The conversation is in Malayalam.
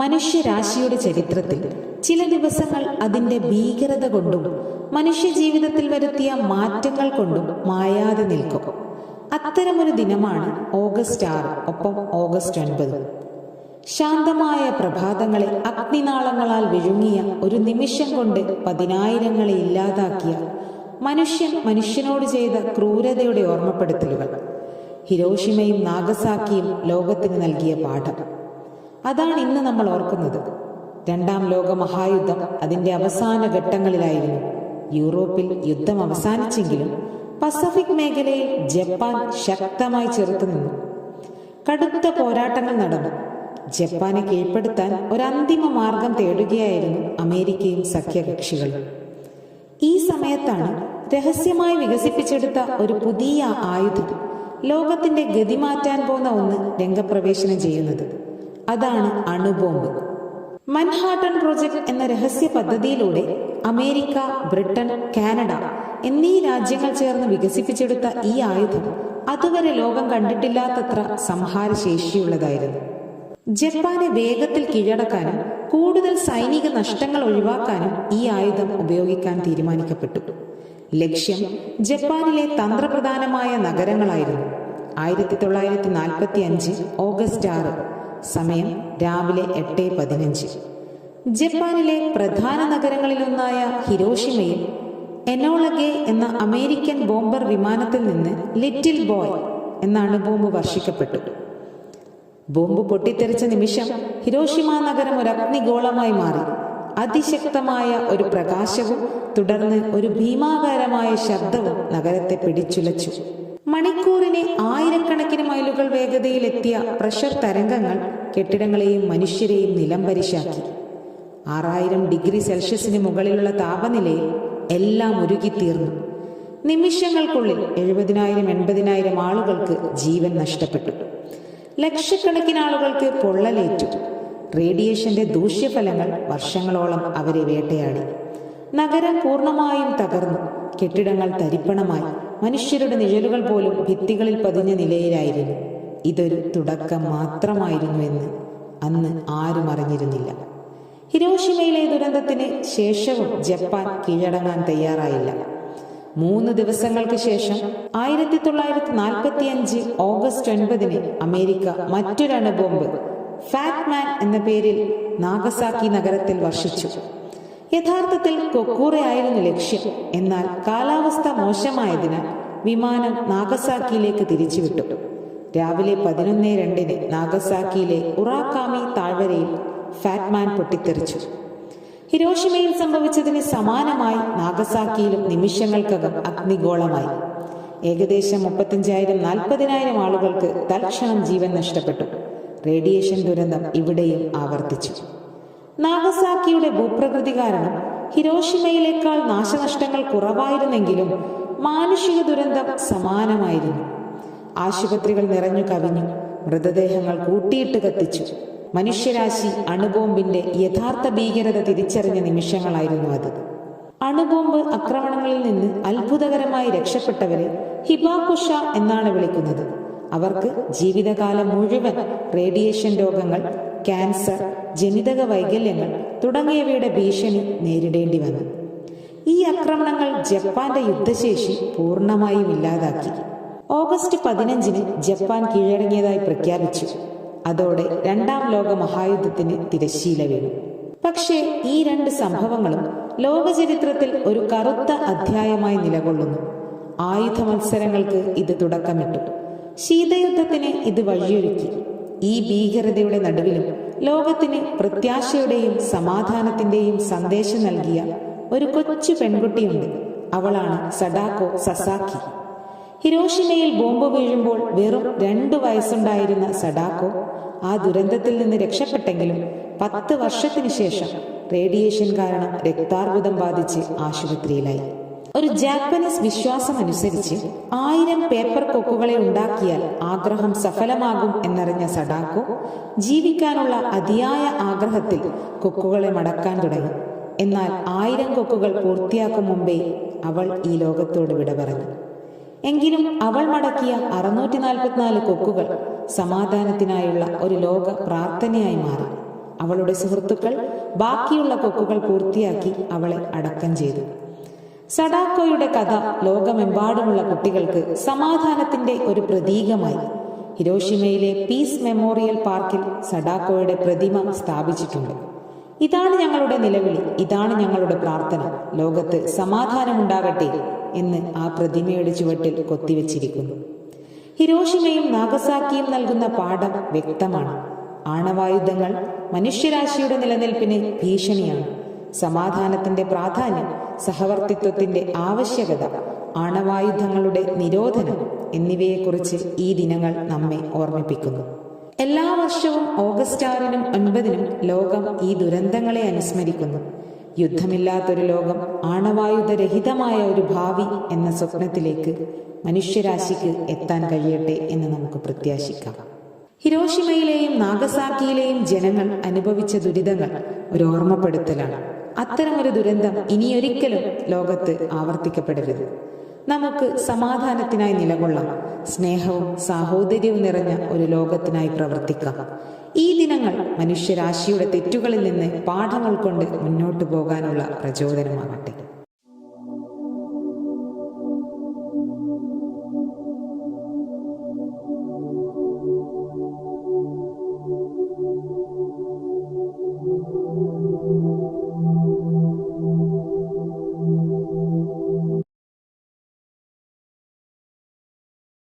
മനുഷ്യരാശിയുടെ ചരിത്രത്തിൽ ചില ദിവസങ്ങൾ അതിൻ്റെ ഭീകരത കൊണ്ടും മനുഷ്യജീവിതത്തിൽ വരുത്തിയ മാറ്റങ്ങൾ കൊണ്ടും മായാതെ നിൽക്കും. അത്തരമൊരു ദിനമാണ് ഓഗസ്റ്റ് 6, ഒപ്പം ഓഗസ്റ്റ് 9. ശാന്തമായ പ്രഭാതങ്ങളെ അഗ്നിനാളങ്ങളാൽ വിഴുങ്ങിയ ഒരു നിമിഷം കൊണ്ട് പതിനായിരങ്ങളെ ഇല്ലാതാക്കിയ മനുഷ്യൻ മനുഷ്യനോട് ചെയ്ത ക്രൂരതയുടെ ഓർമ്മപ്പെടുത്തലുകൾ. ഹിരോഷിമയും നാഗസാക്കിയും ലോകത്തിന് നൽകിയ പാഠം. അതാണ് ഇന്ന് നമ്മൾ ഓർക്കുന്നത്. രണ്ടാം ലോക മഹായുദ്ധം അതിൻ്റെ അവസാന ഘട്ടങ്ങളിലായിരുന്നു. യൂറോപ്പിൽ യുദ്ധം അവസാനിച്ചെങ്കിലും പസഫിക് മേഖലയിൽ ജപ്പാൻ ശക്തമായി ചെറുത്തുനിന്നു. കടുത്ത പോരാട്ടങ്ങൾ നടന്നു. ജപ്പാനെ കീഴ്പ്പെടുത്താൻ ഒരന്തിമ മാർഗം തേടുകയായിരുന്നു അമേരിക്കയും സഖ്യകക്ഷികളും. ഈ സമയത്താണ് രഹസ്യമായി വികസിപ്പിച്ചെടുത്ത ഒരു പുതിയ ആയുധം, ലോകത്തിന്റെ ഗതി മാറ്റാൻ പോന്ന ഒന്ന് രംഗപ്രവേശനം ചെയ്യുന്നത്. അതാണ് അണുബോംബ്. മൻഹാട്ടൻ പ്രോജക്ട് എന്ന രഹസ്യ പദ്ധതിയിലൂടെ അമേരിക്ക, ബ്രിട്ടൻ, കാനഡ എന്നീ രാജ്യങ്ങൾ ചേർന്ന് വികസിപ്പിച്ചെടുത്ത ഈ ആയുധം അതുവരെ ലോകം കണ്ടിട്ടില്ലാത്തത്ര സംഹാരശേഷിയുള്ളതായിരുന്നു. ജപ്പാനെ വേഗത്തിൽ കീഴടക്കാനും കൂടുതൽ സൈനിക നഷ്ടങ്ങൾ ഒഴിവാക്കാനും ഈ ആയുധം ഉപയോഗിക്കാൻ തീരുമാനിക്കപ്പെട്ടു. ലക്ഷ്യം ജപ്പാനിലെ തന്ത്രപ്രധാനമായ നഗരങ്ങളായിരുന്നു. 1945 ഓഗസ്റ്റ് 6, സമയം രാവിലെ 8:15. ജപ്പാനിലെ പ്രധാന നഗരങ്ങളിലൊന്നായ ഹിരോഷിമയിൽ എനോളഗെ എന്ന അമേരിക്കൻ ബോംബർ വിമാനത്തിൽ നിന്ന് ലിറ്റിൽ ബോയ് എന്ന അണുബോംബ് വർഷിക്കപ്പെട്ടു. ബോംബ് പൊട്ടിത്തെറിച്ച നിമിഷം ഹിരോഷിമ നഗരം ഒരു അഗ്നിഗോളമായി മാറി. അതിശക്തമായ ഒരു പ്രകാശവും തുടർന്ന് ഒരു ഭീമാകാരമായ ശബ്ദവും നഗരത്തെ പിടിച്ചുലച്ചു. മണിക്കൂറിന് ആയിരക്കണക്കിന് മൈലുകൾ വേഗതയിലെത്തിയ പ്രഷർ തരംഗങ്ങൾ കെട്ടിടങ്ങളെയും മനുഷ്യരെയും നിലംപരിശാക്കി. 6000 ഡിഗ്രി സെൽഷ്യസിന് മുകളിലുള്ള താപനിലയിൽ എല്ലാം ഉരുകിത്തീർന്നു. നിമിഷങ്ങൾക്കുള്ളിൽ 70,000-80,000 ആളുകൾക്ക് ജീവൻ നഷ്ടപ്പെട്ടു. ലക്ഷക്കണക്കിന് ആളുകൾക്ക് പൊള്ളലേറ്റു. റേഡിയേഷന്റെ ദൂഷ്യഫലങ്ങൾ വർഷങ്ങളോളം അവരെ വേട്ടയാടി. നഗരം പൂർണ്ണമായും തകർന്നു. കെട്ടിടങ്ങൾ തരിപ്പണമായി. മനുഷ്യരുടെ നിഴലുകൾ പോലും ഭിത്തികളിൽ പതിഞ്ഞ നിലയിലായിരുന്നു. ഇതൊരു തുടക്കം മാത്രമായിരുന്നു എന്ന് അന്ന് ആരും അറിഞ്ഞിരുന്നില്ല. ഹിരോഷിമയിലെ ദുരന്തത്തിന് ശേഷവും ജപ്പാൻ കീഴടങ്ങാൻ തയ്യാറായില്ല. 3 ദിവസങ്ങൾക്ക് ശേഷം 1945 ഓഗസ്റ്റ് 9 അമേരിക്ക മറ്റൊരു അണുബോംബ് ഫാറ്റ് മാൻ എന്ന പേരിൽ നാഗസാക്കി നഗരത്തിൽ വർഷിച്ചു. യഥാർത്ഥത്തിൽ കൊക്കൂറയായിരുന്നു ലക്ഷ്യം. എന്നാൽ കാലാവസ്ഥ മോശമായതിനാൽ വിമാനം നാഗസാക്കിയിലേക്ക് തിരിച്ചുവിട്ടു. രാവിലെ 11:02 നാഗസാക്കിയിലെ ഉറാക്കാമി താഴ്വരയിൽ ഫാറ്റ്മാൻ പൊട്ടിത്തെറിച്ചു. ഹിരോഷിമയിൽ സംഭവിച്ചതിന് സമാനമായി നാഗസാക്കിയിലും നിമിഷങ്ങൾക്കകം അഗ്നിഗോളമായി. ഏകദേശം 35,000-40,000 ആളുകൾക്ക് തൽക്ഷണം ജീവൻ നഷ്ടപ്പെട്ടു. റേഡിയേഷൻ ദുരന്തം ഇവിടെയും ആവർത്തിച്ചു. നാഗസാക്കിയുടെ ഭൂപ്രകൃതി കാരണം ഹിരോഷിമയിലേക്കാൾ നാശനഷ്ടങ്ങൾ കുറവായിരുന്നെങ്കിലും മാനുഷിക ദുരന്തം സമാനമായിരുന്നു. ആശുപത്രികൾ നിറഞ്ഞു കവിഞ്ഞു. മൃതദേഹങ്ങൾ കൂട്ടിയിട്ട് കത്തിച്ചു. മനുഷ്യരാശി അണുബോംബിന്റെ യഥാർത്ഥ ഭീകരത തിരിച്ചറിഞ്ഞ നിമിഷങ്ങളായിരുന്നു അത്. അണുബോംബ് ആക്രമണങ്ങളിൽ നിന്ന് അത്ഭുതകരമായി രക്ഷപ്പെട്ടവരെ ഹിബാകുഷ എന്നാണ് വിളിക്കുന്നത്. അവർക്ക് ജീവിതകാലം മുഴുവൻ റേഡിയേഷൻ രോഗങ്ങൾ, ക്യാൻസർ, ജനിതക വൈകല്യങ്ങൾ തുടങ്ങിയവയുടെ ഭീഷണി നേരിടേണ്ടി വന്നു. ഈ ആക്രമണങ്ങൾ ജപ്പാന്റെ യുദ്ധശേഷി പൂർണ്ണമായും ഇല്ലാതാക്കി. ഓഗസ്റ്റ് 15 ജപ്പാൻ കീഴടങ്ങിയതായി പ്രഖ്യാപിച്ചു. അതോടെ രണ്ടാം ലോക മഹായുദ്ധത്തിന് തിരശ്ശീല വീണു. പക്ഷേ ഈ 2 സംഭവങ്ങളും ലോകചരിത്രത്തിൽ ഒരു കറുത്ത അധ്യായമായി നിലകൊള്ളുന്നു. ആയുധ മത്സരങ്ങൾക്ക് ഇത് തുടക്കമിട്ടു. ശീതയുദ്ധത്തിന് ഇത് വഴിയൊരുക്കി. ഈ ഭീകരതയുടെ നടുവിലും ലോകത്തിന് പ്രത്യാശയുടെയും സമാധാനത്തിന്റെയും സന്ദേശം നൽകിയ ഒരു കൊച്ചു പെൺകുട്ടിയുണ്ട്. അവളാണ് സഡാക്കോ സസാക്കി. ഹിരോഷിമയിൽ ബോംബ് വീഴുമ്പോൾ വെറും 2 വയസ്സുണ്ടായിരുന്ന സഡാക്കോ ആ ദുരന്തത്തിൽ നിന്ന് രക്ഷപ്പെട്ടെങ്കിലും 10 വർഷത്തിനു ശേഷം റേഡിയേഷൻ കാരണം രക്താർബുദം ബാധിച്ച് ആശുപത്രിയിലായി. ഒരു ജാപ്പനീസ് വിശ്വാസം അനുസരിച്ച് 1000 പേപ്പർ കൊക്കുകളെ ഉണ്ടാക്കിയാൽ ആഗ്രഹം സഫലമാകും എന്നറിഞ്ഞ സഡാക്കോ ജീവിക്കാനുള്ള അതിയായ ആഗ്രഹത്തിൽ കൊക്കുകളെ മടക്കാൻ തുടങ്ങി. എന്നാൽ 1000 കൊക്കുകൾ പൂർത്തിയാക്കും മുമ്പേ അവൾ ഈ ലോകത്തോട് വിട പറഞ്ഞു. എങ്കിലും അവൾ മടക്കിയ 644 കൊക്കുകൾ സമാധാനത്തിനായുള്ള ഒരു ലോക പ്രാർത്ഥനയായി മാറി. അവളുടെ സുഹൃത്തുക്കൾ ബാക്കിയുള്ള കൊക്കുകൾ പൂർത്തിയാക്കി അവളെ അടക്കം ചെയ്തു. സഡാക്കോയുടെ കഥ ലോകമെമ്പാടുമുള്ള കുട്ടികൾക്ക് സമാധാനത്തിന്റെ ഒരു പ്രതീകമായി. ഹിരോഷിമയിലെ പീസ് മെമ്മോറിയൽ പാർക്കിൽ സഡാക്കോയുടെ പ്രതിമ സ്ഥാപിച്ചിട്ടുണ്ട്. ഇതാണ് ഞങ്ങളുടെ നിലവിളി, ഇതാണ് ഞങ്ങളുടെ പ്രാർത്ഥന, ലോകത്ത് സമാധാനമുണ്ടാകട്ടെ എന്ന് ആ പ്രതിമയുടെ ചുവട്ടിൽ കൊത്തിവെച്ചിരിക്കുന്നു. ഹിരോഷിമയും നാഗസാക്കിയും നൽകുന്ന പാഠം വ്യക്തമാണ്. ആണവായുധങ്ങൾ മനുഷ്യരാശിയുടെ നിലനിൽപ്പിന് ഭീഷണിയാണ്. സമാധാനത്തിന്റെ പ്രാധാന്യം, സഹവർത്തിത്വത്തിന്റെ ആവശ്യകത, ആണവായുധങ്ങളുടെ നിരോധനം എന്നിവയെക്കുറിച്ച് ഈ ദിനങ്ങൾ നമ്മെ ഓർമ്മിപ്പിക്കുന്നു. എല്ലാ വർഷവും ഓഗസ്റ്റ് 6-നും 9-നും ലോകം ഈ ദുരന്തങ്ങളെ അനുസ്മരിക്കുന്നു. യുദ്ധമില്ലാത്തൊരു ലോകം, ആണവായുധരഹിതമായ ഒരു ഭാവി എന്ന സ്വപ്നത്തിലേക്ക് മനുഷ്യരാശിക്ക് എത്താൻ കഴിയട്ടെ എന്ന് നമുക്ക് പ്രത്യാശിക്കാം. ഹിരോഷിമയിലെയും നാഗസാക്കിയിലെയും ജനങ്ങൾ അനുഭവിച്ച ദുരിതങ്ങൾ ഒരു ഓർമ്മപ്പെടുത്തലാണ്. അത്തരമൊരു ദുരന്തം ഇനിയൊരിക്കലും ലോകത്ത് ആവർത്തിക്കപ്പെടരുത്. നമുക്ക് സമാധാനത്തിനായി നിലകൊള്ളാം. സ്നേഹവും സാഹോദര്യവും നിറഞ്ഞ ഒരു ലോകത്തിനായി പ്രവർത്തിക്കാം. ഈ ദിനങ്ങൾ മനുഷ്യരാശിയുടെ തെറ്റുകളിൽ നിന്ന് പാഠങ്ങൾ കൊണ്ട് മുന്നോട്ടു പോകാനുള്ള പ്രചോദനമാകട്ടെ.